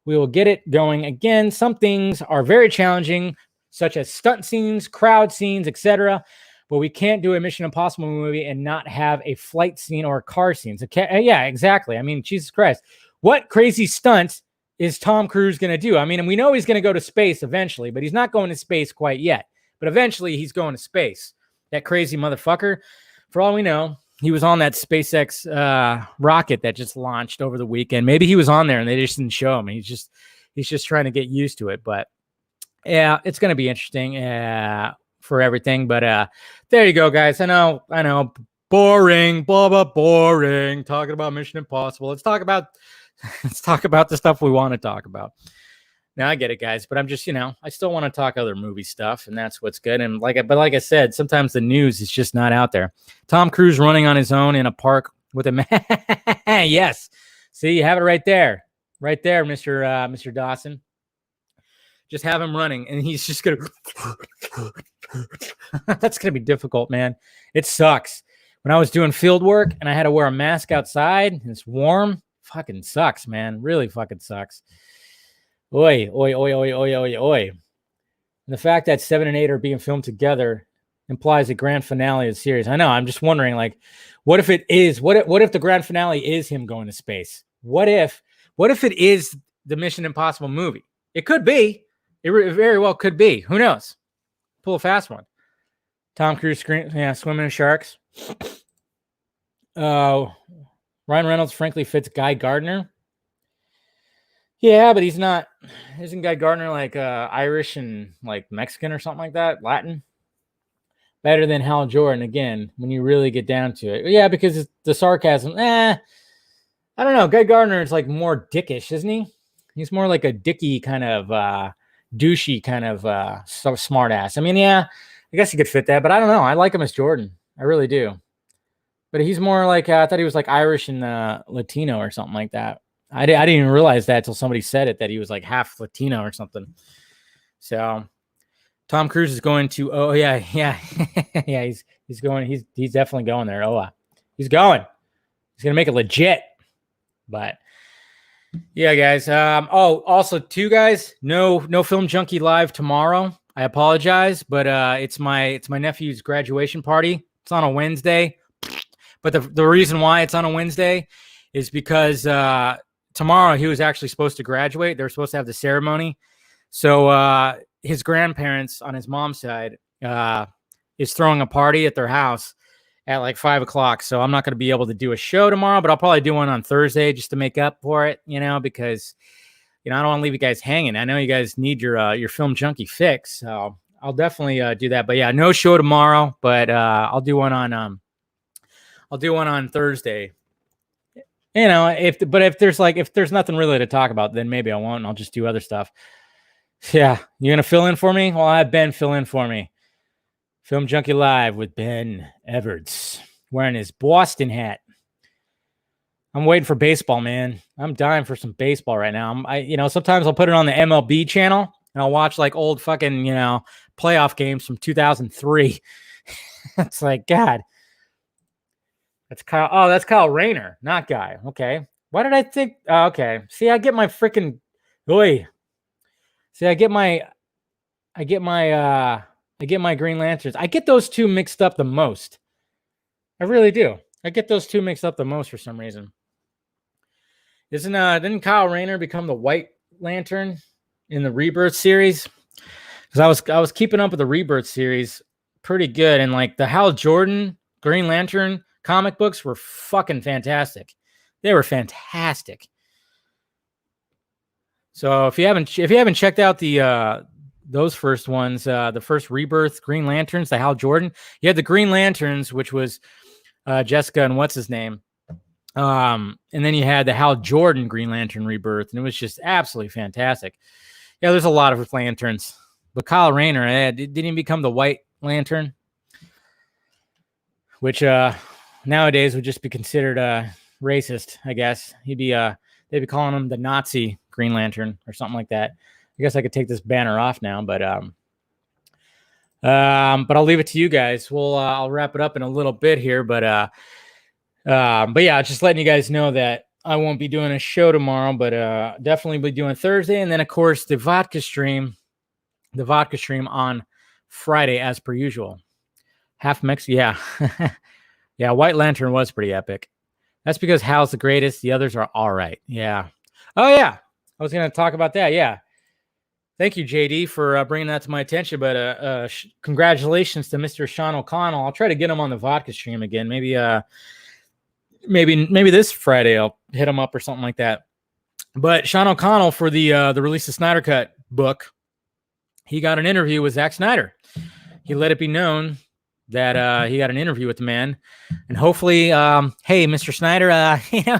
[SPEAKER 1] it going again. Some things are very challenging, such as stunt scenes, crowd scenes, etc. But we can't do a Mission Impossible movie and not have a flight scene or car scenes. Okay? Yeah, exactly. I mean, Jesus Christ. What crazy stunt is Tom Cruise going to do? I mean, and we know he's going to go to space eventually, but he's not going to space quite yet. But eventually he's going to space. That crazy motherfucker. For all we know, he was on that SpaceX rocket that just launched over the weekend. Maybe he was on there and they just didn't show him. He's just trying to get used to it. But yeah, it's going to be interesting for everything. But there you go, guys. I know. Boring, blah, blah, boring. Talking about Mission Impossible. Let's talk about the stuff we want to talk about. Now I get it, guys, but I'm just, I still want to talk other movie stuff, and that's what's good. And like I said, sometimes the news is just not out there. Tom Cruise running on his own in a park with a man. Yes. See, you have it right there, Mr. Dawson. Just have him running, and he's just gonna. That's gonna be difficult, man. It sucks. When I was doing field work and I had to wear a mask outside and it's warm, fucking sucks, man. Really fucking sucks. Oi, oi, oi, oi, oi, oi, oi. And the fact that 7 and 8 are being filmed together implies a grand finale of the series. I know. I'm just wondering, like, what if it is? What if the grand finale is him going to space? What if it is the Mission Impossible movie? It could be. It very well could be. Who knows? Pull a fast one. Tom Cruise swimming in sharks. Ryan Reynolds frankly fits Guy Gardner. Yeah, but he's not. Isn't Guy Gardner like Irish and like Mexican or something like that? Latin? Better than Hal Jordan, again, when you really get down to it. Yeah, because it's the sarcasm. I don't know. Guy Gardner is like more dickish, isn't he? He's more like a dicky kind of douchey kind of smart ass. I mean, yeah, I guess he could fit that, but I don't know. I like him as Jordan. I really do. But he's more like, I thought he was like Irish and Latino or something like that. I didn't even realize that until somebody said it, that he was like half Latino or something. So Tom Cruise is going to, yeah. Yeah, he's going, he's definitely going there. He's going. He's going to make it legit. But yeah, guys. Also too, guys, no Film Junkie live tomorrow. I apologize, but it's my nephew's graduation party. It's on a Wednesday. But the reason why it's on a Wednesday is because tomorrow he was actually supposed to graduate. They were supposed to have the ceremony. So his grandparents on his mom's side is throwing a party at their house at like 5 o'clock. So I'm not going to be able to do a show tomorrow, but I'll probably do one on Thursday just to make up for it, because, I don't want to leave you guys hanging. I know you guys need your Film Junkie fix. So I'll definitely do that. But yeah, no show tomorrow, but I'll do one on Thursday. If there's nothing really to talk about, then maybe I won't, and I'll just do other stuff. Yeah, you gonna fill in for me? Well, I have Ben fill in for me. Film Junkie Live with Ben Everts wearing his Boston hat. I'm waiting for baseball, man. I'm dying for some baseball right now. Sometimes I'll put it on the MLB channel and I'll watch like old fucking, playoff games from 2003. It's like, God. That's Kyle. Oh, that's Kyle Rayner, not Guy. Okay. Why did I think? Okay. See, I get my freaking. Oi. See, I get my Green Lanterns. I get those two mixed up the most. I really do. I get those two mixed up the most for some reason. Didn't Kyle Rayner become the White Lantern in the Rebirth series? Because I was keeping up with the Rebirth series pretty good, and like the Hal Jordan Green Lantern comic books were fucking fantastic. They were fantastic. So if you haven't checked out those first ones, the first Rebirth Green Lanterns, the Hal Jordan, you had the Green Lanterns, which was Jessica and what's his name, and then you had the Hal Jordan Green Lantern Rebirth, and it was just absolutely fantastic. Yeah, there's a lot of lanterns, but Kyle Rayner didn't he become the White Lantern, which nowadays would just be considered racist, I guess. They'd be calling him the Nazi Green Lantern or something like that. I guess I could take this banner off now, but I'll leave it to you guys. I'll wrap it up in a little bit here, but yeah, just letting you guys know that I won't be doing a show tomorrow, but definitely be doing Thursday, and then of course the vodka stream on Friday as per usual. Half Mex, yeah. Yeah, White Lantern was pretty epic. That's because Hal's the greatest. The others are all right. Yeah. Oh, yeah. I was going to talk about that. Yeah. Thank you, JD, for bringing that to my attention. But congratulations to Mr. Sean O'Connell. I'll try to get him on the vodka stream again. Maybe this Friday I'll hit him up or something like that. But Sean O'Connell, for the release of Snyder Cut book, he got an interview with Zack Snyder. He let it be known that he got an interview with the man, and hopefully, hey, Mr. Snyder,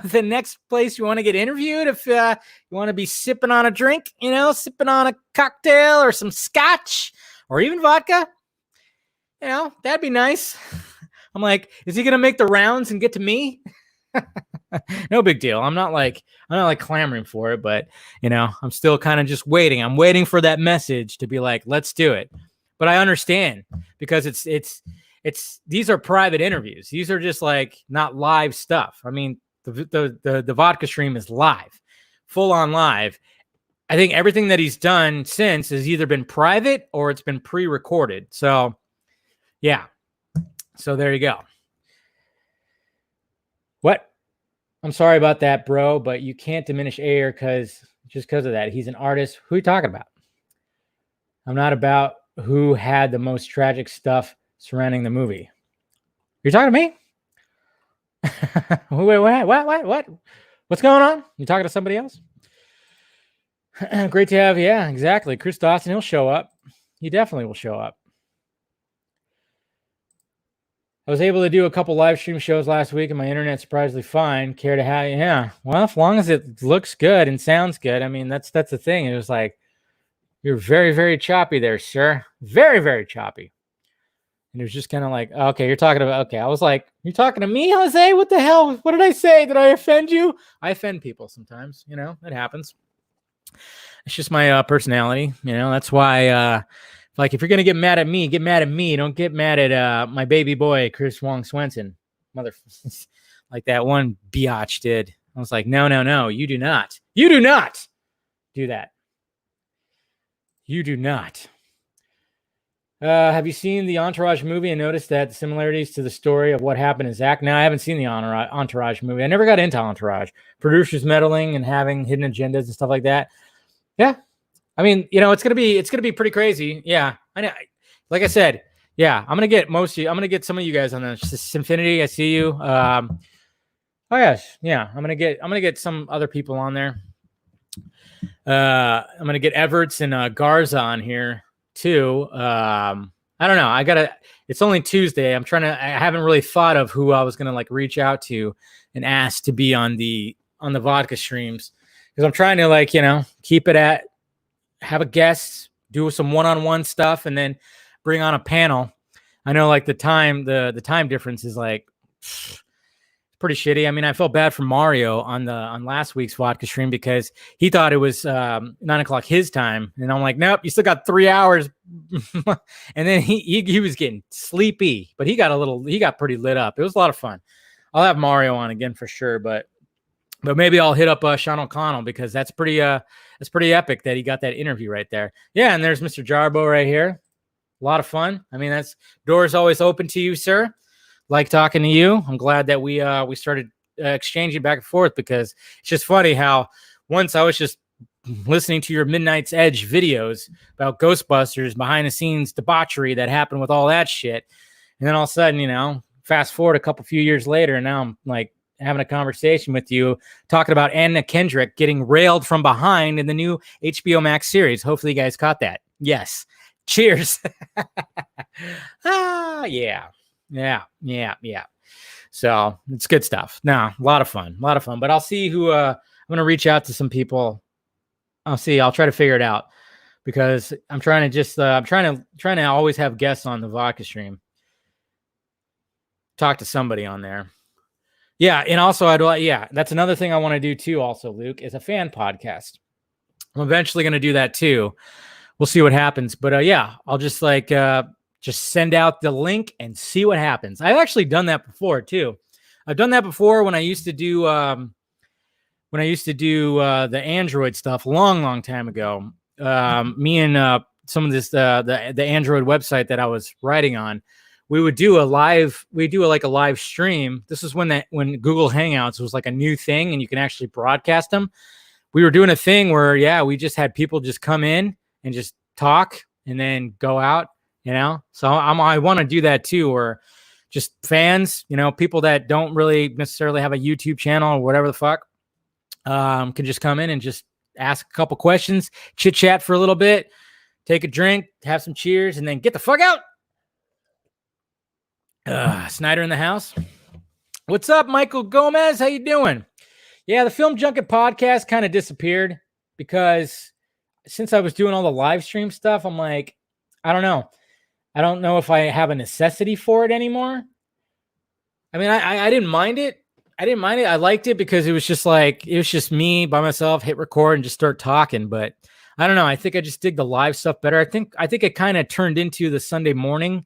[SPEAKER 1] the next place you want to get interviewed, if you want to be sipping on a drink, sipping on a cocktail or some scotch or even vodka, that'd be nice. I'm like, is he gonna make the rounds and get to me? No big deal. I'm not like clamoring for it, but I'm still kind of just waiting. I'm waiting for that message to be like, let's do it. But I understand, because these are private interviews. These are just like not live stuff. I mean, the vodka stream is live, full on live. I think everything that he's done since has either been private or it's been pre-recorded. So yeah. So there you go. What? I'm sorry about that, bro, but you can't diminish Ayer just because of that. He's an artist. Who are you talking about? I'm not about who had the most tragic stuff surrounding the movie. You're talking to me? Wait, what? What's going on? You talking to somebody else? Great to have. Yeah, exactly. Chris Dawson, he'll show up. He definitely will show up. I was able to do a couple live stream shows last week, and my internet's surprisingly fine. Care to have? Yeah. Well, as long as it looks good and sounds good. I mean, that's the thing. It was like, you're very, very choppy there, sir. Very, very choppy. And it was just kind of like, okay, you're talking about, okay. I was like, you're talking to me, Jose? What the hell? What did I say? Did I offend you? I offend people sometimes, it happens. It's just my personality, that's why, like, if you're going to get mad at me, get mad at me. Don't get mad at my baby boy, Chris Wong Swenson. Like that one biatch did. I was like, no, you do not. You do not do that. You do not. Have you seen the Entourage movie and noticed that the similarities to the story of what happened in Zack? No, I haven't seen the Entourage movie. I never got into Entourage. Producers meddling and having hidden agendas and stuff like that. Yeah. I mean, it's gonna be pretty crazy. Yeah. I know. Like I said, yeah, I'm gonna get some of you guys on the Symfinity. I see you. Oh yes, yeah. I'm gonna get some other people on there. I'm gonna get Everts and Garza on here too. I don't know. It's only Tuesday. I haven't really thought of who I was gonna like reach out to and ask to be on the vodka streams, because I'm trying to keep it at, have a guest, do some one-on-one stuff, and then bring on a panel. I know the time difference is pretty shitty. I mean, I felt bad for Mario on last week's vodka stream because he thought it was 9:00 his time, and I'm like, nope, you still got 3 hours. And then he was getting sleepy, but he got pretty lit up. It was a lot of fun. I'll have Mario on again for sure, but maybe I'll hit up Sean O'Connell, because that's pretty epic that he got that interview right there. Yeah, and there's Mr. Jarbo right here. A lot of fun. I mean, door's always open to you, sir. Like talking to you. I'm glad that we started exchanging back and forth, because it's just funny how once I was just listening to your Midnight's Edge videos about Ghostbusters, behind the scenes debauchery that happened with all that shit, and then all of a sudden, fast forward a few years later, and now I'm like having a conversation with you talking about Anna Kendrick getting railed from behind in the new HBO Max series. Hopefully you guys caught that. Yes. Cheers. Yeah. So it's good stuff. No, a lot of fun. But I'll see who I'm going to reach out to some people. I'll try to figure it out, because I'm trying to always have guests on the vodka stream. Talk to somebody on there. Yeah, and also that's another thing I want to do too. Also, Luke, is a fan podcast. I'm eventually going to do that too. We'll see what happens, but yeah, I'll just send out the link and see what happens. I've actually done that before too. I've done that before when I used to do the Android stuff long time ago. Me and some of this the Android website that I was writing on. We would do a live stream. This is when Google Hangouts was like a new thing and you can actually broadcast them. we were doing a thing where, yeah, we just had people just come in and just talk and then go out, you know? So I want to do that too, or just fans, you know, people that don't really necessarily have a YouTube channel or whatever the fuck, can just come in and just ask a couple questions, chit chat for a little bit, take a drink, have some cheers, and then get the fuck out. Snyder in the house. What's up, Michael Gomez? How you doing? Yeah, the Film Junket podcast kind of disappeared because since I was doing all the live stream stuff, I'm like, I don't know. I don't know if I have a necessity for it anymore. I mean, I didn't mind it. I didn't mind it. I liked it because it was just like, it was just me by myself, hit record and just start talking. But I don't know. I think I just dig the live stuff better. I think it kind of turned into the Sunday morning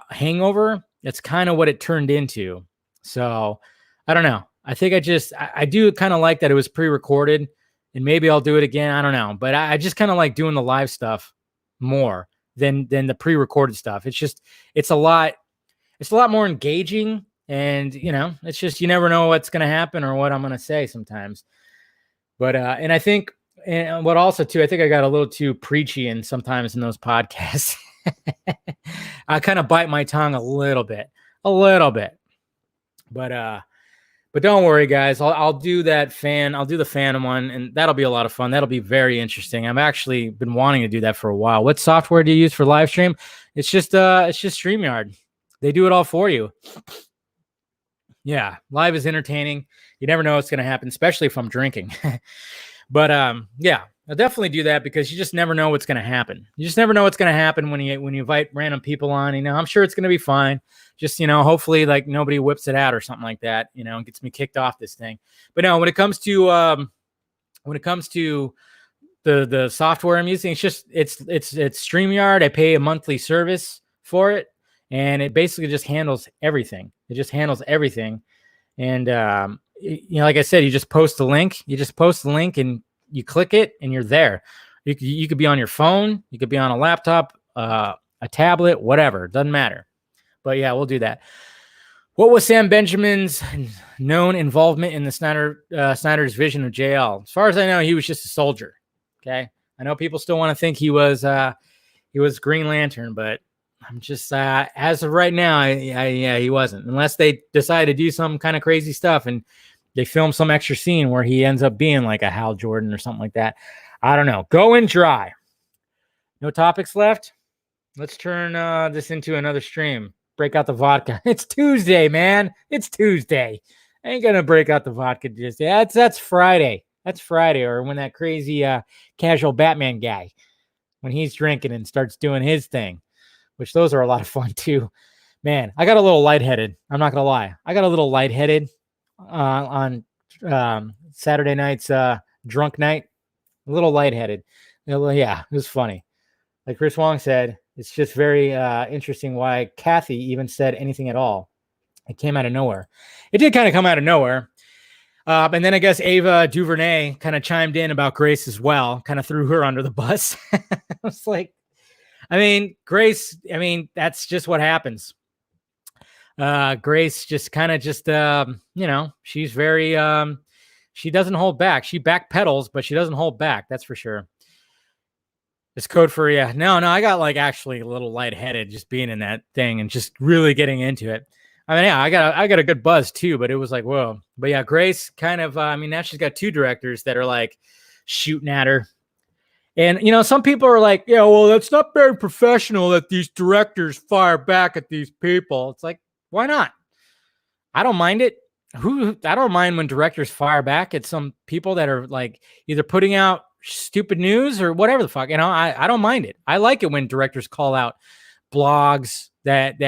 [SPEAKER 1] hangover. That's kind of what it turned into. So I don't know. I think I do kind of like that it was pre-recorded, and maybe I'll do it again. I don't know. But I just kind of like doing the live stuff more than the pre-recorded stuff. It's a lot more engaging, and you know, it's just, you never know what's going to happen or what I'm going to say sometimes. But and I think, and what also too, I think I got a little too preachy and sometimes in those podcasts. I kind of bite my tongue a little bit, but don't worry, guys. I'll do that fan. I'll do the fan one, and that'll be a lot of fun. That'll be very interesting. I've actually been wanting to do that for a while. What software do you use for live stream? It's just StreamYard. They do it all for you. Yeah, live is entertaining. You never know what's going to happen, especially if I'm drinking. But yeah, I'll definitely do that because you just never know what's going to happen. You just never know what's going to happen when you invite random people on. You know, I'm sure it's going to be fine. Just, you know, hopefully like nobody whips it out or something like that, you know, and gets me kicked off this thing. But no, when it comes to the software I'm using, it's StreamYard. I pay a monthly service for it, and it basically just handles everything. It just handles everything. And you know, like I said, you just post a link. And you click it, and you're there. You could be on your phone. You could be on a laptop, a tablet, whatever. It doesn't matter. But yeah, we'll do that. What was Sam Benjamin's known involvement in the Snyder's vision of JL? As far as I know, he was just a soldier. Okay, I know people still want to think he was Green Lantern, but I'm just as of right now, yeah, he wasn't. Unless they decide to do some kind of crazy stuff and they film some extra scene where he ends up being like a Hal Jordan or something like that. I don't know. Going dry. No topics left. Let's turn this into another stream. Break out the vodka. It's Tuesday, man. It's Tuesday. I ain't gonna break out the vodka just yet. That's Friday. That's Friday, or when that crazy casual Batman guy, when he's drinking and starts doing his thing, which those are a lot of fun too. Man, I got a little lightheaded. I'm not gonna lie. I got a little lightheaded on Saturday night's drunk night. A little lightheaded. Yeah, it was funny. Like Chris Wong said, it's just very interesting why Kathy even said anything at all. It came out of nowhere. It did kind of come out of nowhere. And then I guess Ava DuVernay kind of chimed in about Grace as well, kind of threw her under the bus. I was like, I mean, Grace, I mean, that's just what happens. Grace just kind of just, you know, she's very, she doesn't hold back. She backpedals, but she doesn't hold back. That's for sure. It's code for, yeah. No, I got like actually a little lightheaded just being in that thing and just really getting into it. I mean, yeah, I got a good buzz too, but it was like, whoa. But yeah, Grace kind of, I mean, now she's got two directors that are like shooting at her. And, you know, some people are like, yeah, well, that's not very professional that these directors fire back at these people. It's like, why not? I don't mind it. I don't mind when directors fire back at some people that are like either putting out stupid news or whatever the fuck. You know, I don't mind it. I like it when directors call out blogs that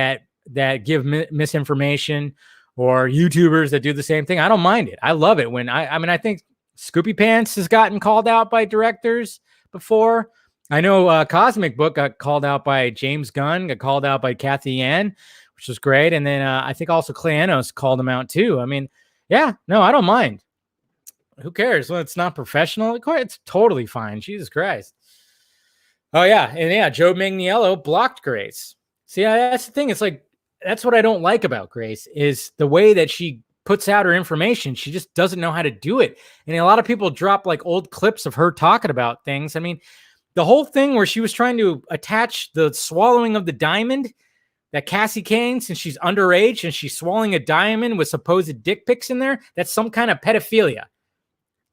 [SPEAKER 1] give misinformation, or YouTubers that do the same thing. I don't mind it. I love it when I mean, I think Scoopy Pants has gotten called out by directors before. I know Cosmic Book got called out by James Gunn, got called out by Kathy Ann, which was great. And then I think also Clay Enos called him out too. I mean, yeah, no, I don't mind. Who cares? Well, it's not professional. It's totally fine. Jesus Christ. Oh, yeah. And yeah, Joe Magniello blocked Grace. See, that's the thing. It's like, that's what I don't like about Grace is the way that she puts out her information. She just doesn't know how to do it. And a lot of people drop like old clips of her talking about things. I mean, the whole thing where she was trying to attach the swallowing of the diamond that Cassie Kane, since she's underage and she's swallowing a diamond with supposed dick pics in there, that's some kind of pedophilia.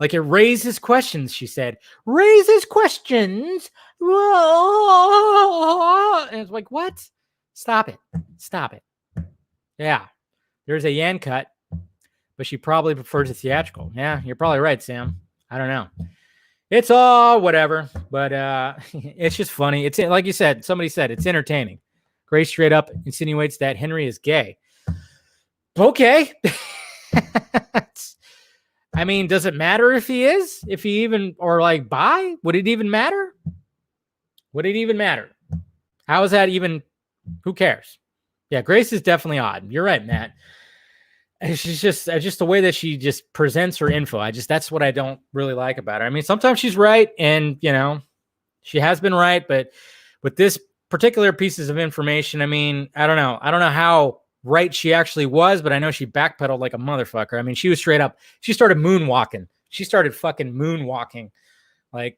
[SPEAKER 1] Like, it raises questions, she said. Raises questions. And it's like, what? Stop it. Stop it. Yeah. There's a Yan cut, but she probably prefers a theatrical. Yeah, you're probably right, Sam. I don't know. It's all whatever, but it's just funny. It's like you said, somebody said, it's entertaining. Grace straight up insinuates that Henry is gay. Okay. I mean, does it matter if he is? If he even, or like bi? Would it even matter? Would it even matter? How is that even? Who cares? Yeah, Grace is definitely odd. You're right, Matt. She's just the way that she just presents her info. That's what I don't really like about her. I mean, sometimes she's right, and you know, she has been right, but with this particular pieces of information, I mean, I don't know how right she actually was, but I know she backpedaled like a motherfucker. I mean, she was straight up. She started moonwalking. She started fucking moonwalking, like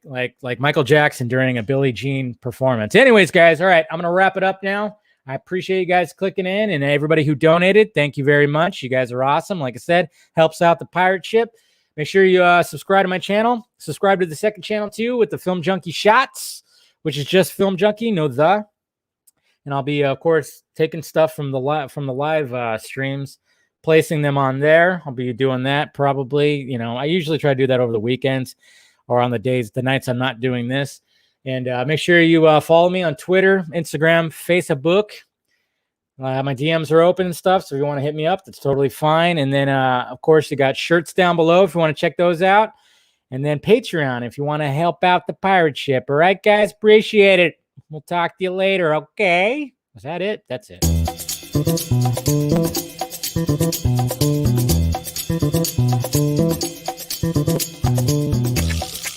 [SPEAKER 1] Michael Jackson during a Billie Jean performance. Anyways, guys, all right, I'm gonna wrap it up now. I appreciate you guys clicking in, and everybody who donated. Thank you very much. You guys are awesome. Like I said, helps out the pirate ship. Make sure you subscribe to my channel. Subscribe to the second channel too with the Film Junkie Shots, which is just Film Junkie, no the. And I'll be, of course, taking stuff from the live streams, placing them on there. I'll be doing that probably. You know, I usually try to do that over the weekends or on the nights I'm not doing this. And make sure you follow me on Twitter, Instagram, Facebook. My DMs are open and stuff, so if you want to hit me up, that's totally fine. And then, of course, you got shirts down below if you want to check those out. And then Patreon if you want to help out the pirate ship. All right, guys? Appreciate it. We'll talk to you later, okay? Is that it? That's it.